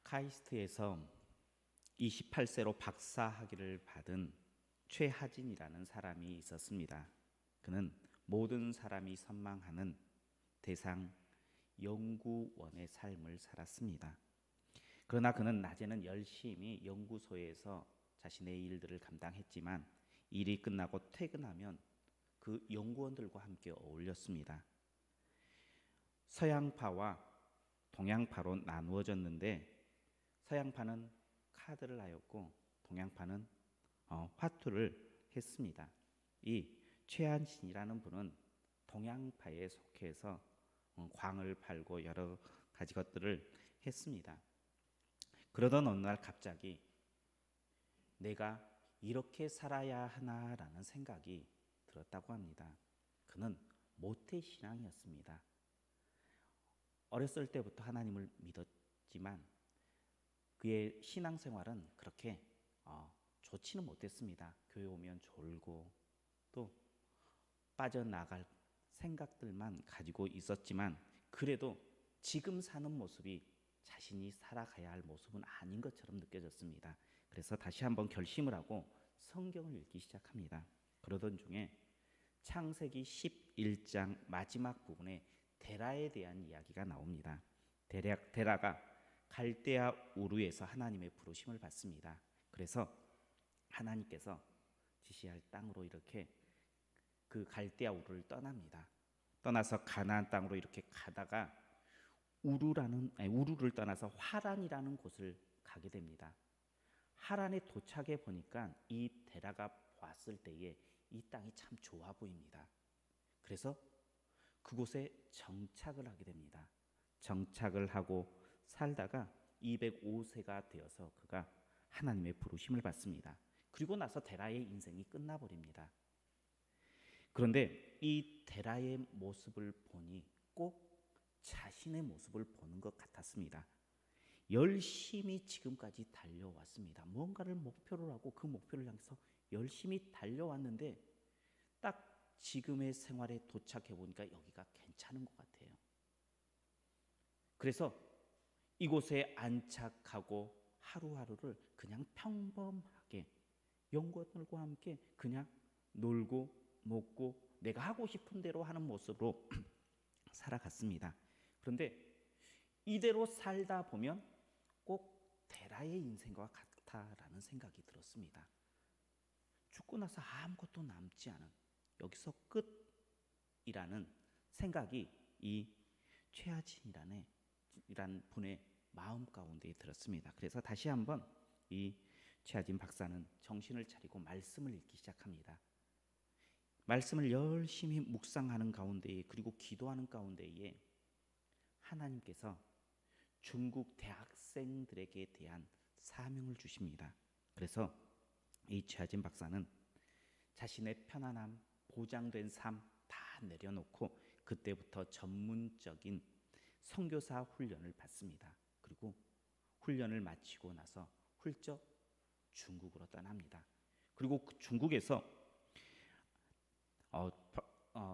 카이스트에서 28세로 박사 학위를 받은 최하진이라는 사람이 있었습니다. 그는 모든 사람이 선망하는 대상 연구원의 삶을 살았습니다. 그러나 그는 낮에는 열심히 연구소에서 자신의 일들을 감당했지만 일이 끝나고 퇴근하면 그 연구원들과 함께 어울렸습니다. 서양파와 동양파로 나누어졌는데 서양파는 카드를 하였고 동양파는 화투를 했습니다. 이 최한신이라는 분은 동양파에 속해서 광을 팔고 여러 가지 것들을 했습니다. 그러던 어느 날 갑자기 내가 이렇게 살아야 하나라는 생각이 들었다고 합니다. 그는 모태신앙이었습니다. 어렸을 때부터 하나님을 믿었지만 그의 신앙생활은 그렇게 좋지는 못했습니다. 교회 오면 졸고 또 빠져나갈 생각들만 가지고 있었지만 그래도 지금 사는 모습이 자신이 살아가야 할 모습은 아닌 것처럼 느껴졌습니다. 그래서 다시 한번 결심을 하고 성경을 읽기 시작합니다. 그러던 중에 창세기 11장 마지막 부분에 데라에 대한 이야기가 나옵니다. 데라가 갈대아 우르에서 하나님의 부르심을 받습니다. 그래서 하나님께서 지시할 땅으로 이렇게 그 갈대아 우르를 떠납니다. 떠나서 가나안 땅으로 이렇게 가다가 우르를 떠나서 화란이라는 곳을 가게 됩니다. 하란에 도착해 보니까 이 데라가 봤을 때에 이 땅이 참 좋아 보입니다. 그래서 그곳에 정착을 하게 됩니다. 정착을 하고 살다가 205세가 되어서 그가 하나님의 부르심을 받습니다. 그리고 나서 데라의 인생이 끝나버립니다. 그런데 이 데라의 모습을 보니 꼭 자신의 모습을 보는 것 같았습니다. 열심히 지금까지 달려왔습니다. 뭔가를 목표로 하고 그 목표를 향해서 열심히 달려왔는데 딱 지금의 생활에 도착해 보니까 여기가 괜찮은 것 같아요. 그래서 이곳에 안착하고 하루하루를 그냥 평범하게 연구원들과 함께 그냥 놀고 먹고 내가 하고 싶은 대로 하는 모습으로 살아갔습니다. 그런데 이대로 살다 보면 꼭 데라의 인생과 같다라는 생각이 들었습니다. 죽고 나서 아무것도 남지 않은 여기서 끝이라는 생각이 이 최하진이라는 분의 마음 가운데 들었습니다. 그래서 다시 한번 이 최하진 박사는 정신을 차리고 말씀을 읽기 시작합니다. 말씀을 열심히 묵상하는 가운데에 그리고 기도하는 가운데에 하나님께서 중국 대학생들에게 대한 사명을 주십니다. 그래서 이 최하진 박사는 자신의 편안함, 보장된 삶 다 내려놓고 그때부터 전문적인 선교사 훈련을 받습니다. 그리고 훈련을 마치고 나서 훌쩍 중국으로 떠납니다. 그리고 중국에서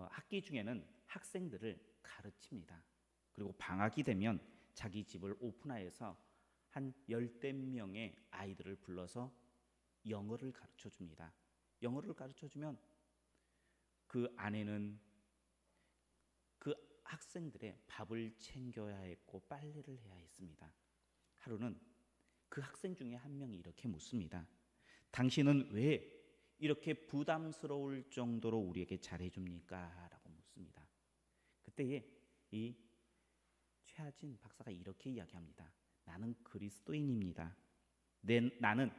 학기 중에는 학생들을 가르칩니다. 그리고 방학이 되면 자기 집을 오픈하여서 한 10명의 아이들을 불러서 영어를 가르쳐 줍니다. 영어를 가르쳐 주면 그 안에는 그 학생들의 밥을 챙겨야 했고 빨래를 해야 했습니다. 하루는 그 학생 중에 한 명이 이렇게 묻습니다. 당신은 왜 이렇게 부담스러울 정도로 우리에게 잘해줍니까? 라고 묻습니다. 그때에 이 최하진 박사가 이렇게 이야기합니다. 나는 그리스도인입니다. 나는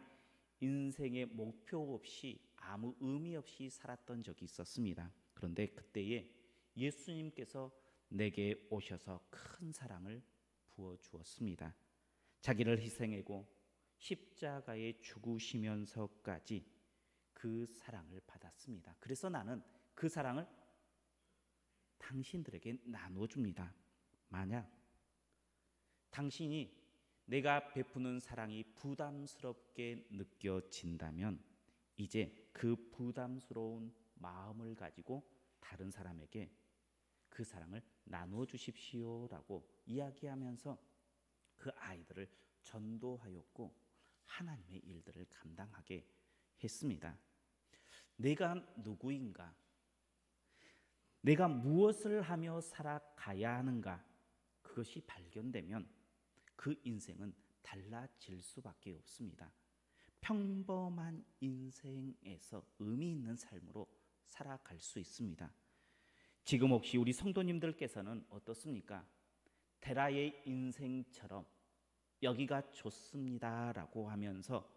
인생의 목표 없이 아무 의미 없이 살았던 적이 있었습니다. 그런데 그때에 예수님께서 내게 오셔서 큰 사랑을 부어주었습니다. 자기를 희생하고 십자가에 죽으시면서까지 그 사랑을 받았습니다. 그래서 나는 그 사랑을 당신들에게 나눠줍니다. 만약 당신이 내가 베푸는 사랑이 부담스럽게 느껴진다면 이제 그 부담스러운 마음을 가지고 다른 사람에게 그 사랑을 나누어 주십시오라고 이야기하면서 그 아이들을 전도하였고 하나님의 일들을 감당하게 했습니다. 내가 누구인가? 내가 무엇을 하며 살아가야 하는가? 그것이 발견되면 그 인생은 달라질 수밖에 없습니다. 평범한 인생에서 의미 있는 삶으로 살아갈 수 있습니다. 지금 혹시 우리 성도님들께서는 어떻습니까? 데라의 인생처럼 여기가 좋습니다라고 하면서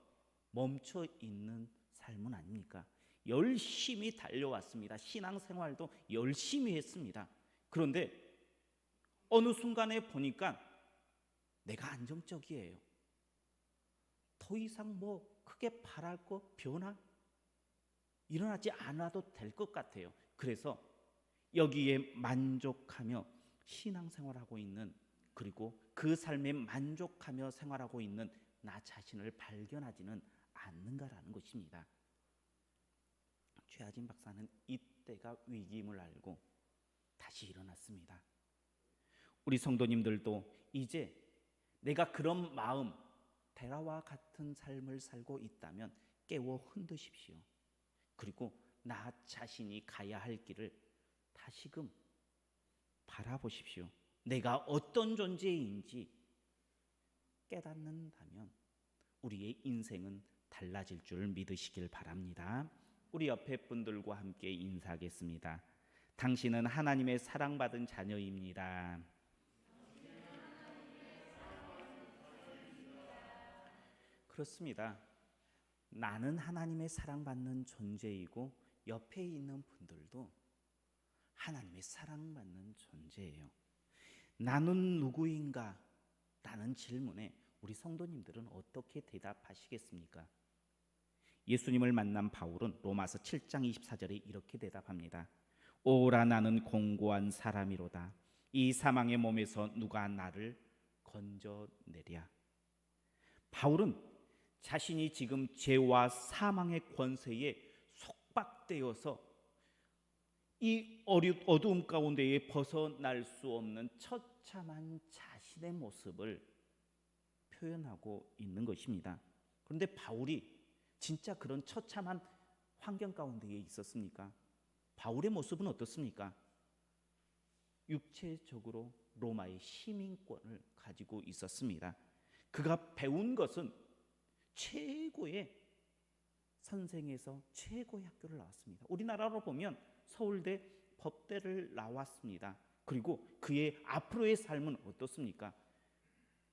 멈춰 있는 삶은 아닙니까? 열심히 달려왔습니다. 신앙생활도 열심히 했습니다. 그런데 어느 순간에 보니까 내가 안정적이에요. 더 이상 크게 바랄 거 변화 일어나지 않아도 될 것 같아요. 그래서 여기에 만족하며 신앙생활하고 있는, 그리고 그 삶에 만족하며 생활하고 있는 나 자신을 발견하지는 않는가라는 것입니다. 최하진 박사는 이때가 위기임을 알고 다시 일어났습니다. 우리 성도님들도 이제 내가 그런 마음, 데라와 같은 삶을 살고 있다면 깨워 흔드십시오. 그리고 나 자신이 가야 할 길을 다시금 바라보십시오. 내가 어떤 존재인지 깨닫는다면 우리의 인생은 달라질 줄 믿으시길 바랍니다. 우리 옆에 분들과 함께 인사하겠습니다. 당신은 하나님의 사랑받은 자녀입니다. 그렇습니다. 나는 하나님의 사랑받는 존재이고 옆에 있는 분들도 하나님의 사랑받는 존재예요. 나는 누구인가? 라는 질문에 우리 성도님들은 어떻게 대답하시겠습니까? 예수님을 만난 바울은 로마서 7장 24절에 이렇게 대답합니다. 오라 나는 공고한 사람이로다. 이 사망의 몸에서 누가 나를 건져내랴. 바울은 자신이 지금 죄와 사망의 권세에 속박되어서 이 어두움 가운데에 벗어날 수 없는 처참한 자신의 모습을 표현하고 있는 것입니다. 그런데 바울이 진짜 그런 처참한 환경 가운데에 있었습니까? 바울의 모습은 어떻습니까? 육체적으로 로마의 시민권을 가지고 있었습니다. 그가 배운 것은 최고의 선생에서 최고의 학교를 나왔습니다. 우리나라로 보면 서울대 법대를 나왔습니다. 그리고 그의 앞으로의 삶은 어떻습니까?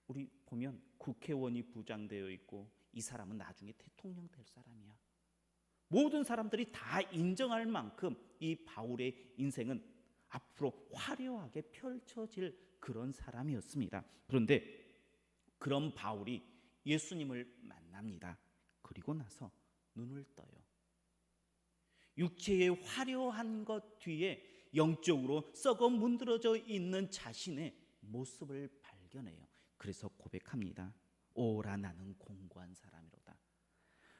우리 보면 국회의원이 부장되어 있고 이 사람은 나중에 대통령 될 사람이야. 모든 사람들이 다 인정할 만큼 이 바울의 인생은 앞으로 화려하게 펼쳐질 그런 사람이었습니다. 그런데 그런 바울이 예수님을 만납니다. 그리고 나서 눈을 떠요. 육체의 화려한 것 뒤에 영적으로 썩어 문드러져 있는 자신의 모습을 발견해요. 그래서 고백합니다. 오라 나는 공고한 사람이로다.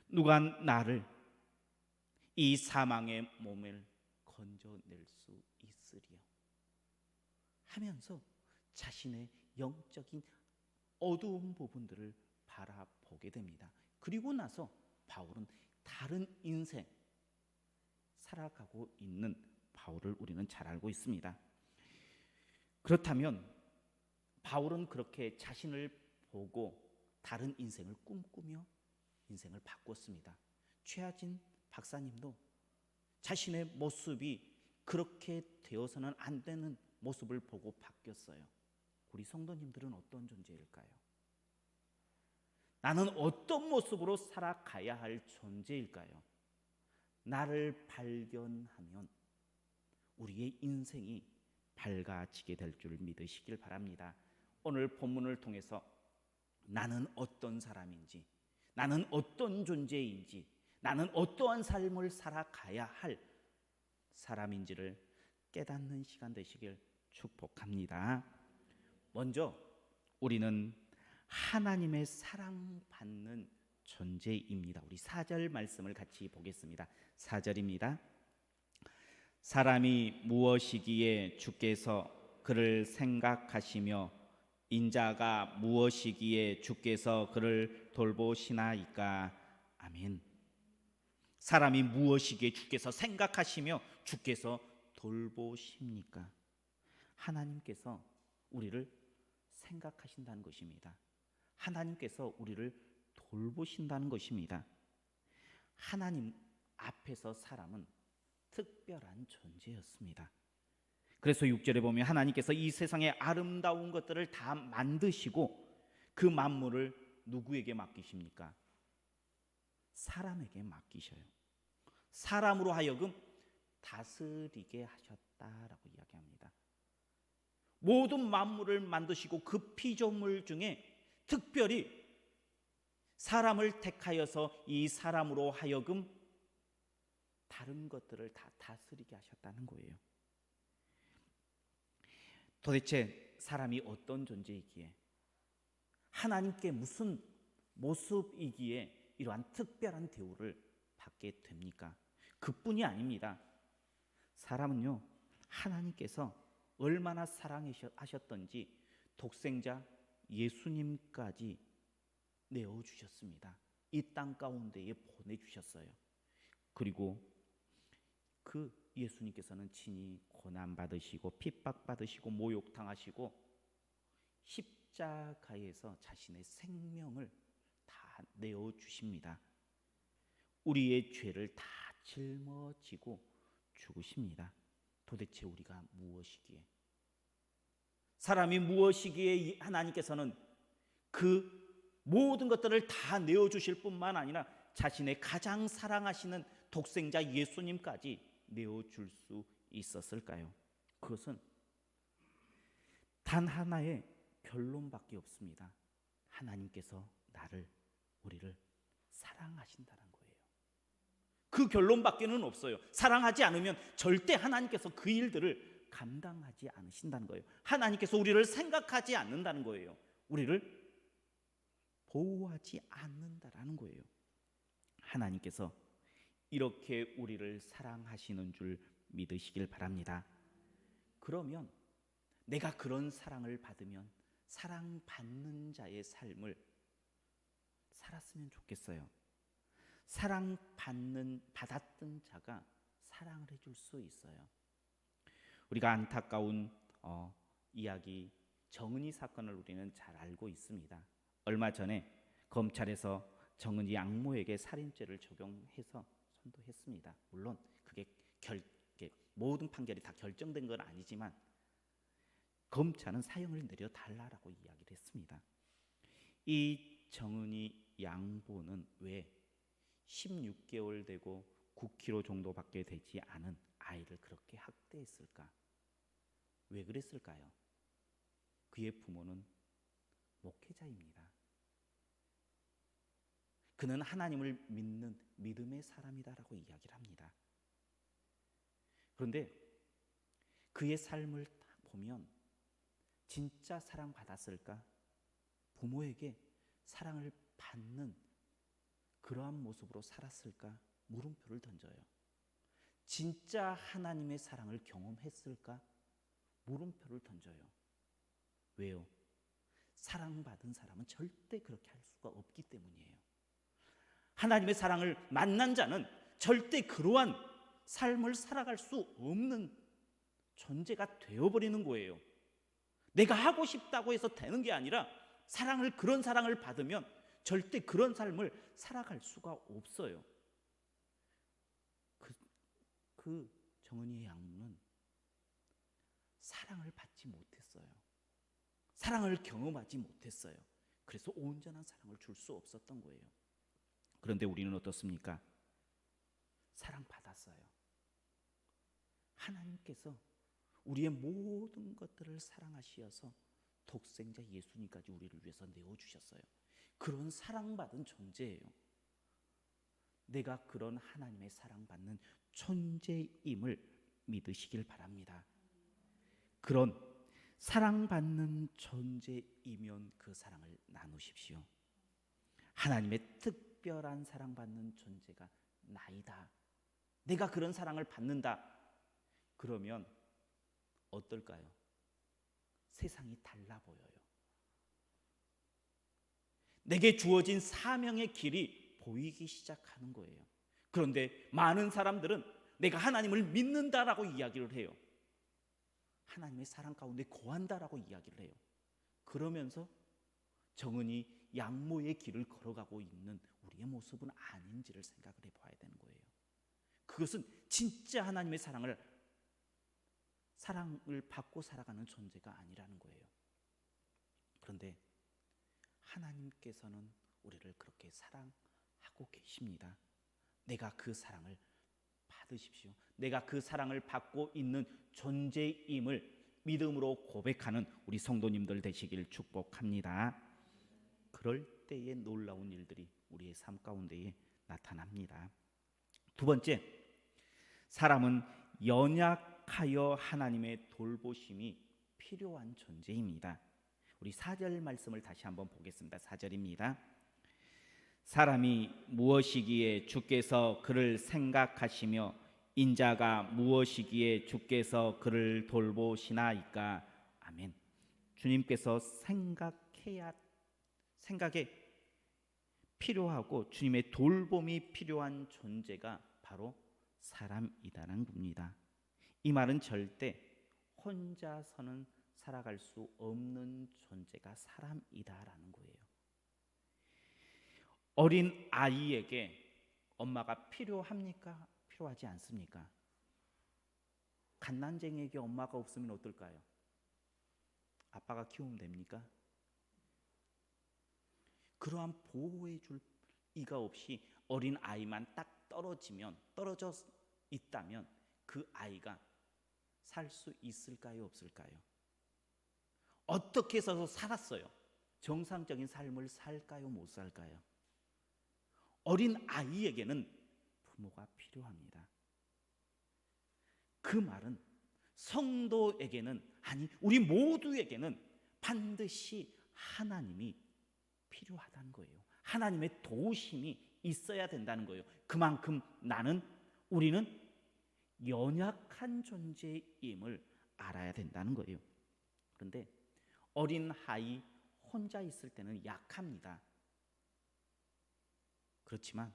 누가 나를 이 사망의 몸을 건져낼 수 있으리요 하면서 자신의 영적인 어두운 부분들을 바라보게 됩니다. 그리고 나서 바울은 다른 인생 살아가고 있는 바울을 우리는 잘 알고 있습니다. 그렇다면 바울은 그렇게 자신을 보고 다른 인생을 꿈꾸며 인생을 바꿨습니다. 최하진 박사님도 자신의 모습이 그렇게 되어서는 안 되는 모습을 보고 바뀌었어요. 우리 성도님들은 어떤 존재일까요? 나는 어떤 모습으로 살아가야 할 존재일까요? 나를 발견하면 우리의 인생이 밝아지게 될 줄 믿으시길 바랍니다. 오늘 본문을 통해서 나는 어떤 사람인지, 나는 어떤 존재인지, 나는 어떠한 삶을 살아가야 할 사람인지를 깨닫는 시간 되시길 축복합니다. 먼저 우리는 하나님의 사랑받는 존재입니다. 우리 4절 말씀을 같이 보겠습니다. 4절입니다. 사람이 무엇이기에 주께서 그를 생각하시며 인자가 무엇이기에 주께서 그를 돌보시나이까. 아멘. 사람이 무엇이기에 주께서 생각하시며 주께서 돌보십니까? 하나님께서 우리를 생각하신다는 것입니다. 하나님께서 우리를 돌보신다는 것입니다. 하나님 앞에서 사람은 특별한 존재였습니다. 그래서 6절에 보면 하나님께서 이 세상의 아름다운 것들을 다 만드시고 그 만물을 누구에게 맡기십니까? 사람에게 맡기셔요. 사람으로 하여금 다스리게 하셨다라고 이야기합니다. 모든 만물을 만드시고 그 피조물 중에 특별히 사람을 택하여서 이 사람으로 하여금 다른 것들을 다 다스리게 하셨다는 거예요. 도대체 사람이 어떤 존재이기에, 하나님께 무슨 모습이기에 이러한 특별한 대우를 받게 됩니까? 그뿐이 아닙니다. 사람은요, 하나님께서 얼마나 사랑하셨던지 독생자 예수님까지 내어주셨습니다. 이 땅 가운데에 보내주셨어요. 그리고 그 예수님께서는 친히 고난받으시고 핍박받으시고 모욕당하시고 십자가에서 자신의 생명을 다 내어주십니다. 우리의 죄를 다 짊어지고 죽으십니다. 도대체 우리가 무엇이기에, 사람이 무엇이기에 하나님께서는 그 모든 것들을 다 내어주실 뿐만 아니라 자신의 가장 사랑하시는 독생자 예수님까지 내어줄 수 있었을까요? 그것은 단 하나의 결론밖에 없습니다. 하나님께서 우리를 사랑하신다는 거예요. 그 결론밖에는 없어요. 사랑하지 않으면 절대 하나님께서 그 일들을 감당하지 않으신다는 거예요. 하나님께서 우리를 생각하지 않는다는 거예요. 우리를 보호하지 않는다라는 거예요. 하나님께서 이렇게 우리를 사랑하시는 줄 믿으시길 바랍니다. 그러면 내가 그런 사랑을 받으면 사랑받는 자의 삶을 살았으면 좋겠어요. 받았던 자가 사랑을 해줄 수 있어요. 우리가 안타까운 이야기, 정은이 사건을 우리는 잘 알고 있습니다. 얼마 전에 검찰에서 정은이 양모에게 살인죄를 적용해서 선고했습니다. 물론 그게 모든 판결이 다 결정된 건 아니지만 검찰은 사형을 내려달라고 이야기를 했습니다. 이 정은이 양보는 왜 16개월 되고 9kg 정도밖에 되지 않은 아이를 그렇게 학대했을까? 왜 그랬을까요? 그의 부모는 목회자입니다. 그는 하나님을 믿는 믿음의 사람이다라고 이야기를 합니다. 그런데 그의 삶을 보면 진짜 사랑받았을까? 부모에게 사랑을 받는 그러한 모습으로 살았을까? 물음표를 던져요. 진짜 하나님의 사랑을 경험했을까? 물음표를 던져요. 왜요? 사랑받은 사람은 절대 그렇게 할 수가 없기 때문이에요. 하나님의 사랑을 만난 자는 절대 그러한 삶을 살아갈 수 없는 존재가 되어버리는 거예요. 내가 하고 싶다고 해서 되는 게 아니라 그런 사랑을 받으면 절대 그런 삶을 살아갈 수가 없어요. 그 정은이의 양모는 사랑을 받지 못했어요. 사랑을 경험하지 못했어요. 그래서 온전한 사랑을 줄 수 없었던 거예요. 그런데 우리는 어떻습니까? 사랑받았어요. 하나님께서 우리의 모든 것들을 사랑하시어서 독생자 예수님까지 우리를 위해서 내어주셨어요. 그런 사랑받은 존재예요. 내가 그런 하나님의 사랑받는 존재임을 믿으시길 바랍니다. 그런 사랑받는 존재이면 그 사랑을 나누십시오. 하나님의 특별한 사랑받는 존재가 나이다. 내가 그런 사랑을 받는다. 그러면 어떨까요? 세상이 달라 보여요. 내게 주어진 사명의 길이 보이기 시작하는 거예요. 그런데 많은 사람들은 내가 하나님을 믿는다라고 이야기를 해요. 하나님의 사랑 가운데 거한다라고 이야기를 해요. 그러면서 정은이 양모의 길을 걸어가고 있는 우리의 모습은 아닌지를 생각을 해봐야 되는 거예요. 그것은 진짜 하나님의 사랑을 받고 살아가는 존재가 아니라는 거예요. 그런데 하나님께서는 우리를 그렇게 사랑하고 계십니다. 내가 그 사랑을 받으십시오. 내가 그 사랑을 받고 있는 존재임을 믿음으로 고백하는 우리 성도님들 되시길 축복합니다. 그럴 때에 놀라운 일들이 우리의 삶 가운데에 나타납니다. 두 번째, 사람은 연약하여 하나님의 돌보심이 필요한 존재입니다. 우리 4절 말씀을 다시 한번 보겠습니다. 4절입니다. 사람이 무엇이기에 주께서 그를 생각하시며 인자가 무엇이기에 주께서 그를 돌보시나이까. 아멘. 주님께서 생각에 필요하고 주님의 돌봄이 필요한 존재가 바로 사람이다라는 겁니다. 이 말은 절대 혼자서는 살아갈 수 없는 존재가 사람이다라는 거예요. 어린 아이에게 엄마가 필요합니까? 필요하지 않습니까? 갓난쟁이에게 엄마가 없으면 어떨까요? 아빠가 키우면 됩니까? 그러한 보호해 줄 이가 없이 어린 아이만 딱 떨어져 있다면 그 아이가 살 수 있을까요? 없을까요? 어떻게 해서 살았어요? 정상적인 삶을 살까요? 못 살까요? 어린 아이에게는 부모가 필요합니다. 그 말은 성도에게는, 아니 우리 모두에게는 반드시 하나님이 필요하다는 거예요. 하나님의 도우심이 있어야 된다는 거예요. 그만큼 우리는 연약한 존재임을 알아야 된다는 거예요. 그런데 어린 아이 혼자 있을 때는 약합니다. 그렇지만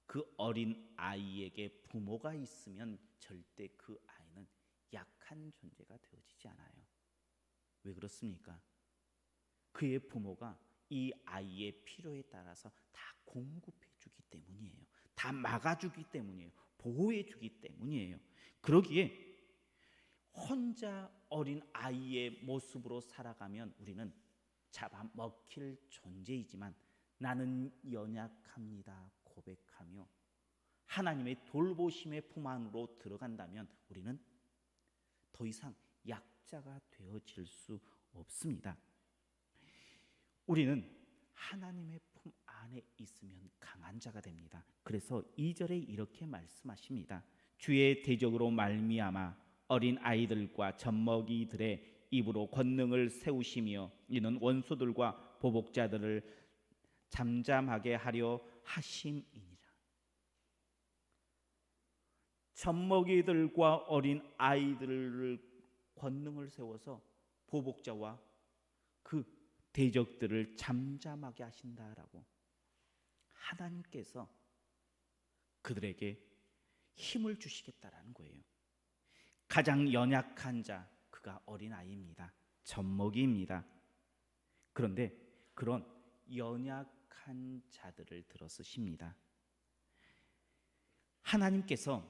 그 어린 아이에게 부모가 있으면 절대 그 아이는 약한 존재가 되어지지 않아요. 왜 그렇습니까? 그의 부모가 이 아이의 필요에 따라서 다 공급해 주기 때문이에요. 다 막아주기 때문이에요. 보호해 주기 때문이에요. 그러기에 혼자 어린 아이의 모습으로 살아가면 우리는 잡아먹힐 존재이지만 나는 연약합니다 고백하며 하나님의 돌보심의 품 안으로 들어간다면 우리는 더 이상 약자가 되어질 수 없습니다. 우리는 하나님의 품 안에 있으면 강한 자가 됩니다. 그래서 2절에 이렇게 말씀하십니다. 주의 대적으로 말미암아 어린 아이들과 젖먹이들의 입으로 권능을 세우시며 이는 원수들과 보복자들을 잠잠하게 하려 하심이니라. 젖먹이들과 어린 아이들을 권능을 세워서 보복자와 그 대적들을 잠잠하게 하신다라고 하나님께서 그들에게 힘을 주시겠다라는 거예요. 가장 연약한 자, 그가 어린아이입니다. 젖먹이입니다. 그런데 그런 연약한 자들을 들어쓰십니다. 하나님께서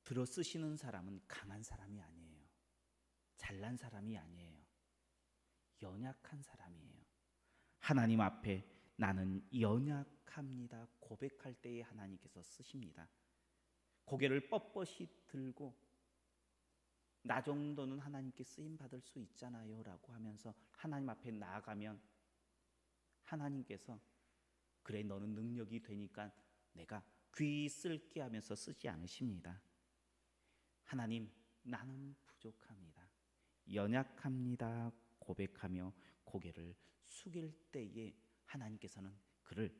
들어쓰시는 사람은 강한 사람이 아니에요. 잘난 사람이 아니에요. 연약한 사람이에요. 하나님 앞에 나는 연약합니다 고백할 때에 하나님께서 쓰십니다. 고개를 뻣뻣이 들고 나 정도는 하나님께 쓰임받을 수 있잖아요 라고 하면서 하나님 앞에 나아가면 하나님께서 그래 너는 능력이 되니까 내가 귀 쓸게 하면서 쓰지 않으십니다. 하나님 나는 부족합니다. 연약합니다 고백하며 고개를 숙일 때에 하나님께서는 그를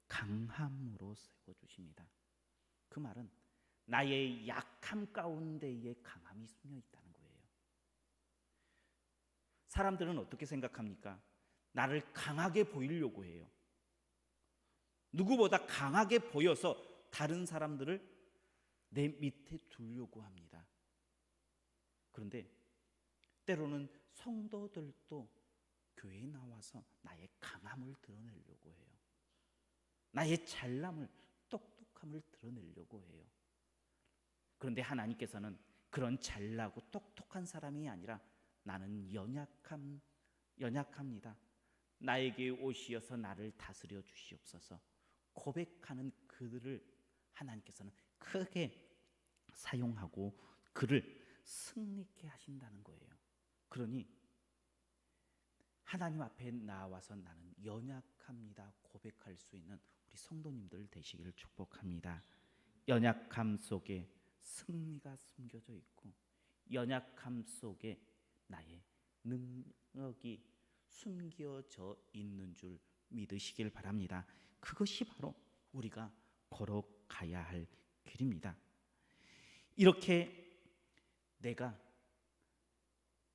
강함으로 세워주십니다. 그 말은 나의 약함 가운데에 강함이 숨겨 있다는 거예요. 사람들은 어떻게 생각합니까? 나를 강하게 보이려고 해요. 누구보다 강하게 보여서 다른 사람들을 내 밑에 두려고 합니다. 그런데 때로는 성도들도 교회에 나와서 나의 강함을 드러내려고 해요. 나의 잘남을, 똑똑함을 드러내려고 해요. 그런데 하나님께서는 그런 잘나고 똑똑한 사람이 아니라 나는 연약합니다. 나에게 오시어서 나를 다스려 주시옵소서. 고백하는 그들을 하나님께서는 크게 사용하고 그를 승리케 하신다는 거예요. 그러니 하나님 앞에 나와서 나는 연약합니다 고백할 수 있는 우리 성도님들 되시기를 축복합니다. 연약함 속에 승리가 숨겨져 있고 연약함 속에 나의 능력이 숨겨져 있는 줄 믿으시길 바랍니다. 그것이 바로 우리가 걸어가야 할 길입니다. 이렇게 내가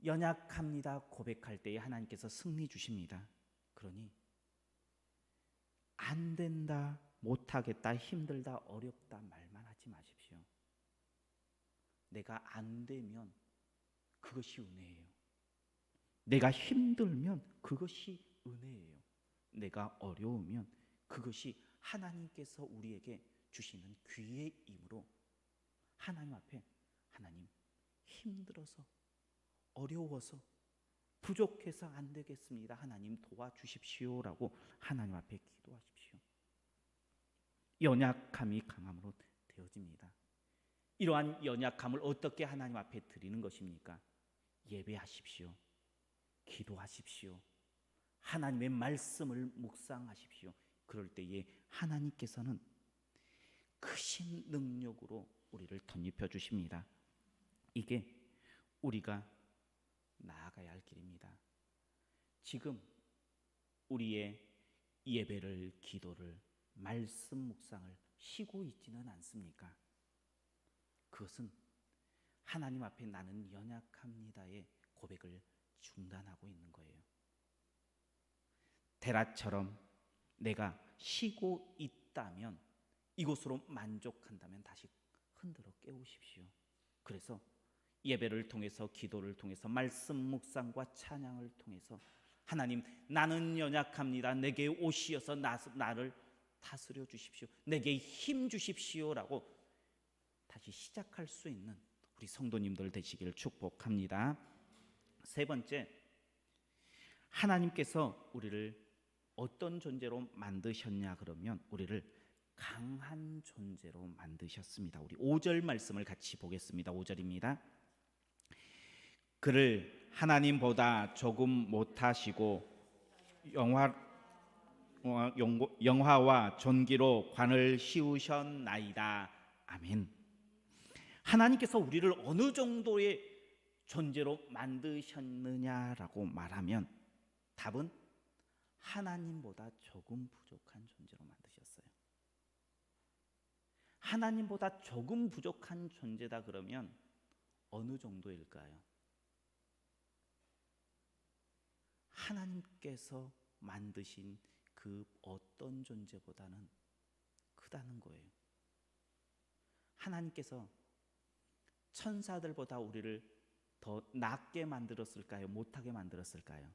연약합니다 고백할 때에 하나님께서 승리 주십니다. 그러니 안 된다, 못하겠다, 힘들다, 어렵다 말만 하지 마십시오. 내가 안 되면 그것이 은혜예요. 내가 힘들면 그것이 은혜예요. 내가 어려우면 그것이 하나님께서 우리에게 주시는 귀의 힘으로 하나님 앞에 하나님 힘들어서 어려워서 부족해서 안 되겠습니다. 하나님 도와주십시오라고 하나님 앞에 기도하십시오. 연약함이 강함으로 되어집니다. 이러한 연약함을 어떻게 하나님 앞에 드리는 것입니까? 예배하십시오. 기도하십시오. 하나님의 말씀을 묵상하십시오. 그럴 때에 하나님께서는 크신 능력으로 우리를 덧입혀 주십니다. 이게 우리가 나아가야 할 길입니다. 지금 우리의 예배를, 기도를, 말씀 묵상을 쉬고 있지는 않습니까? 그것은 하나님 앞에 나는 연약합니다의 고백을 중단하고 있는 거예요. 데라처럼 내가 쉬고 있다면, 이곳으로 만족한다면 다시 흔들어 깨우십시오. 그래서 예배를 통해서, 기도를 통해서, 말씀 묵상과 찬양을 통해서 하나님, 나는 연약합니다. 내게 오시어서 나를 다스려 주십시오. 내게 힘 주십시오라고 다시 시작할 수 있는 우리 성도님들 되시기를 축복합니다. 세 번째, 하나님께서 우리를 어떤 존재로 만드셨냐 그러면 우리를 강한 존재로 만드셨습니다. 우리 5절 말씀을 같이 보겠습니다. 5절입니다. 그를 하나님보다 조금 못하시고 영화와 존귀로 관을 씌우셨나이다. 아멘. 하나님께서 우리를 어느 정도의 존재로 만드셨느냐라고 말하면 답은 하나님보다 조금 부족한 존재로 만드셨어요. 하나님보다 조금 부족한 존재다 그러면 어느 정도일까요? 하나님께서 만드신 그 어떤 존재보다는 크다는 거예요. 하나님께서 천사들보다 우리를 더 낮게 만들었을까요? 못하게 만들었을까요?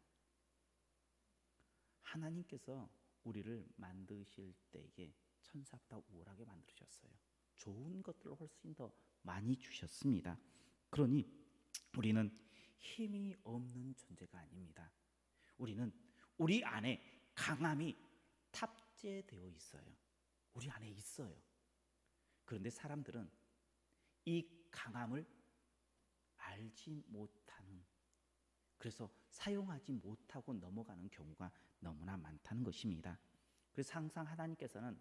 하나님께서 우리를 만드실 때에 천사보다 우월하게 만드셨어요. 좋은 것들을 훨씬 더 많이 주셨습니다. 그러니 우리는 힘이 없는 존재가 아닙니다. 우리는 우리 안에 강함이 탑재되어 있어요. 우리 안에 있어요. 그런데 사람들은 이 강함을 알지 못하는, 그래서 사용하지 못하고 넘어가는 경우가 너무나 많다는 것입니다. 그래서 항상 하나님께서는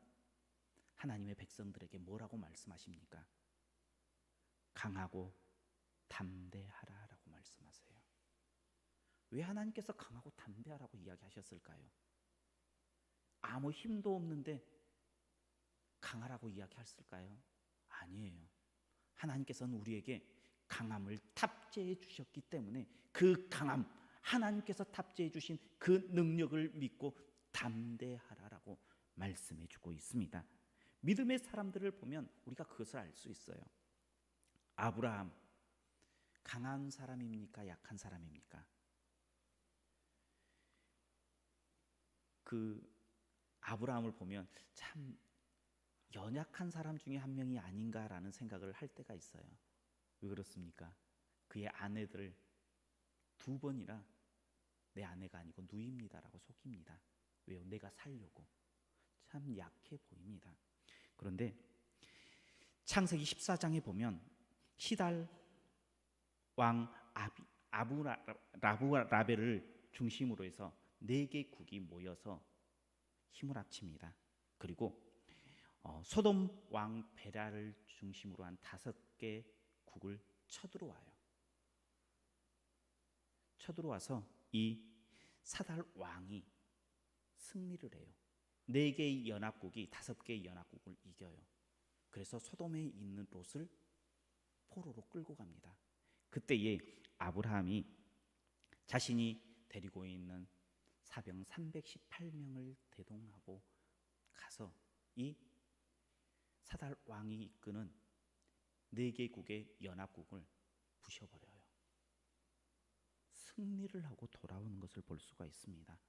하나님의 백성들에게 뭐라고 말씀하십니까? 강하고 담대하라라고 말씀하세요. 왜 하나님께서 강하고 담대하라고 이야기하셨을까요? 아무 힘도 없는데 강하라고 이야기했을까요? 아니에요. 하나님께서는 우리에게 강함을 탑재해 주셨기 때문에 그 강함, 하나님께서 탑재해 주신 그 능력을 믿고 담대하라라고 말씀해 주고 있습니다. 믿음의 사람들을 보면 우리가 그것을 알 수 있어요. 아브라함, 강한 사람입니까? 약한 사람입니까? 그 아브라함을 보면 참 연약한 사람 중에 한 명이 아닌가라는 생각을 할 때가 있어요. 왜 그렇습니까? 그의 아내들 2번이나 내 아내가 아니고 누이입니다라고 속입니다. 왜요? 내가 살려고. 참 약해 보입니다. 그런데 창세기 14장에 보면 시달 왕 아브라벨을 중심으로 해서 4개 국이 모여서 힘을 합칩니다. 그리고 소돔 왕 베라를 중심으로 한 5개 국을 쳐들어와요. 쳐들어와서 이 사달 왕이 승리를 해요. 4개의 연합국이 5개의 연합국을 이겨요. 그래서 소돔에 있는 롯을 포로로 끌고 갑니다. 그때에 아브라함이 자신이 데리고 있는 사병 318명을 대동하고 가서 이 사달 왕이 이끄는 4개국의 연합국을 부셔버려요. 승리를 하고 돌아오는 것을 볼 수가 있습니다.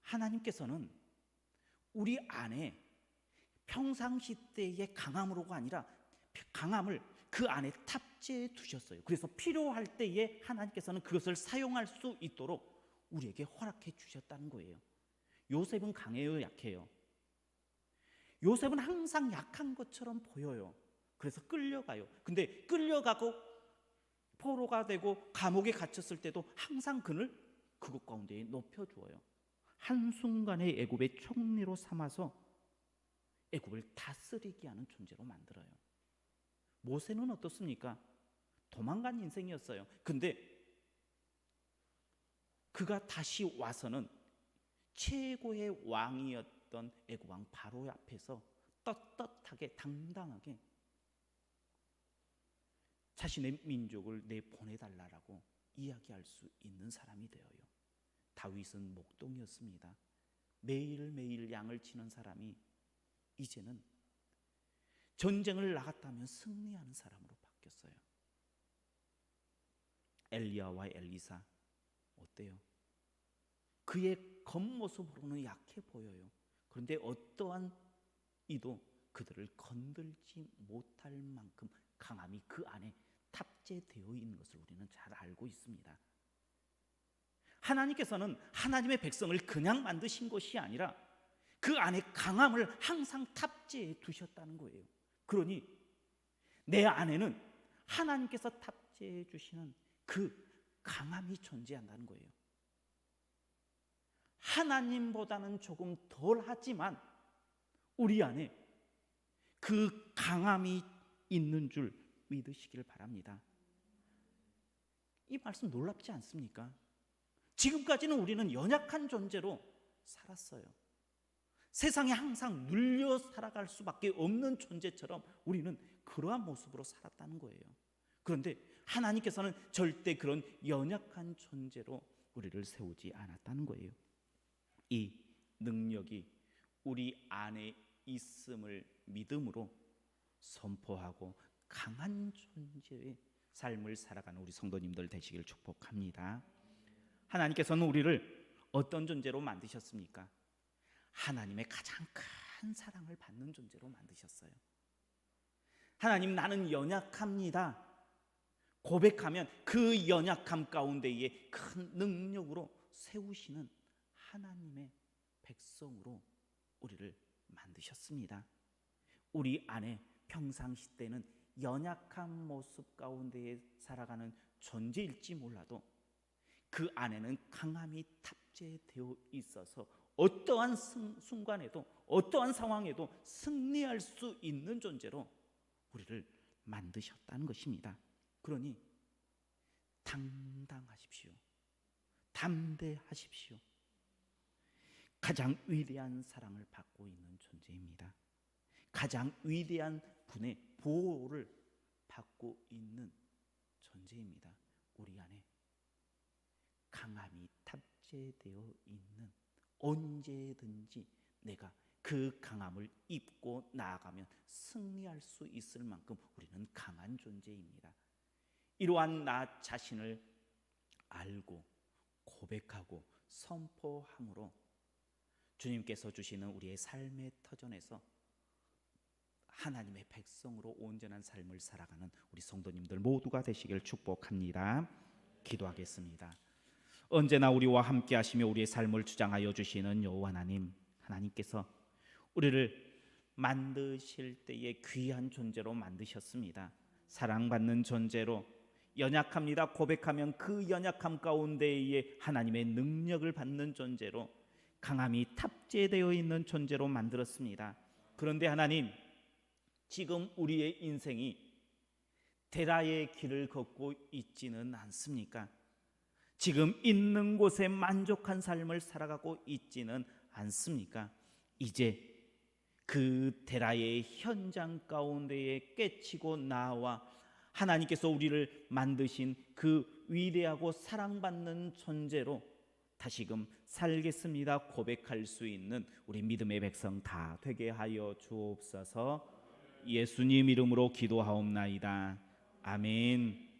하나님께서는 우리 안에 평상시 때의 강함으로가 아니라 강함을 그 안에 탑재해 두셨어요. 그래서 필요할 때에 하나님께서는 그것을 사용할 수 있도록 우리에게 허락해 주셨다는 거예요. 요셉은 강해요, 약해요? 요셉은 항상 약한 것처럼 보여요. 그래서 끌려가요. 근데 끌려가고 포로가 되고 감옥에 갇혔을 때도 항상 그를 그것 가운데 높여주어요. 한순간에 애굽의 총리로 삼아서 애굽을 다스리게 하는 존재로 만들어요. 모세는 어떻습니까? 도망간 인생이었어요. 근데 그가 다시 와서는 최고의 왕이었던 애굽 왕 바로 앞에서 떳떳하게 당당하게 자신의 민족을 내보내달라고 이야기할 수 있는 사람이 되어요. 다윗은 목동이었습니다. 매일매일 양을 치는 사람이 이제는 전쟁을 나갔다면 승리하는 사람으로 바뀌었어요. 엘리야와 엘리사 어때요? 그의 겉모습으로는 약해 보여요. 그런데 어떠한 이도 그들을 건들지 못할 만큼 강함이 그 안에 탑재되어 있는 것을 우리는 잘 알고 있습니다. 하나님께서는 하나님의 백성을 그냥 만드신 것이 아니라 그 안에 강함을 항상 탑재해 두셨다는 거예요. 그러니 내 안에는 하나님께서 탑재해 주시는 그 강함이 존재한다는 거예요. 하나님보다는 조금 덜하지만 우리 안에 그 강함이 있는 줄 믿으시길 바랍니다. 이 말씀 놀랍지 않습니까? 지금까지는 우리는 연약한 존재로 살았어요. 세상에 항상 눌려 살아갈 수밖에 없는 존재처럼 우리는 그러한 모습으로 살았다는 거예요. 그런데 하나님께서는 절대 그런 연약한 존재로 우리를 세우지 않았다는 거예요. 이 능력이 우리 안에 있음을 믿음으로 선포하고 강한 존재의 삶을 살아가는 우리 성도님들 되시길 축복합니다. 하나님께서는 우리를 어떤 존재로 만드셨습니까? 하나님의 가장 큰 사랑을 받는 존재로 만드셨어요. 하나님, 나는 연약합니다. 고백하면 그 연약함 가운데에 큰 능력으로 세우시는 하나님의 백성으로 우리를 만드셨습니다. 우리 안에 평상시 때는 연약한 모습 가운데에 살아가는 존재일지 몰라도 그 안에는 강함이 탑재되어 있어서 어떠한 순간에도 어떠한 상황에도 승리할 수 있는 존재로 우리를 만드셨다는 것입니다. 그러니 당당하십시오. 담대하십시오. 가장 위대한 사랑을 받고 있는 존재입니다. 가장 위대한 분의 보호를 받고 있는 존재입니다. 우리 안에 강함이 탑재되어 있는, 언제든지 내가 그 강함을 입고 나아가면 승리할 수 있을 만큼 우리는 강한 존재입니다. 이러한 나 자신을 알고 고백하고 선포함으로 주님께서 주시는 우리의 삶의 터전에서 하나님의 백성으로 온전한 삶을 살아가는 우리 성도님들 모두가 되시길 축복합니다. 기도하겠습니다. 언제나 우리와 함께 하시며 우리의 삶을 주장하여 주시는 여호와 하나님, 하나님께서 우리를 만드실 때에 귀한 존재로 만드셨습니다. 사랑받는 존재로, 연약합니다 고백하면 그 연약함 가운데에 하나님의 능력을 받는 존재로, 강함이 탑재되어 있는 존재로 만들었습니다. 그런데 하나님, 지금 우리의 인생이 대라의 길을 걷고 있지는 않습니까? 지금 있는 곳에 만족한 삶을 살아가고 있지는 않습니까? 이제 그 대라의 현장 가운데에 깨치고 나와 하나님께서 우리를 만드신 그 위대하고 사랑받는 존재로 다시금 살겠습니다 고백할 수 있는 우리 믿음의 백성 다 되게 하여 주옵소서. 예수님 이름으로 기도하옵나이다. 아멘.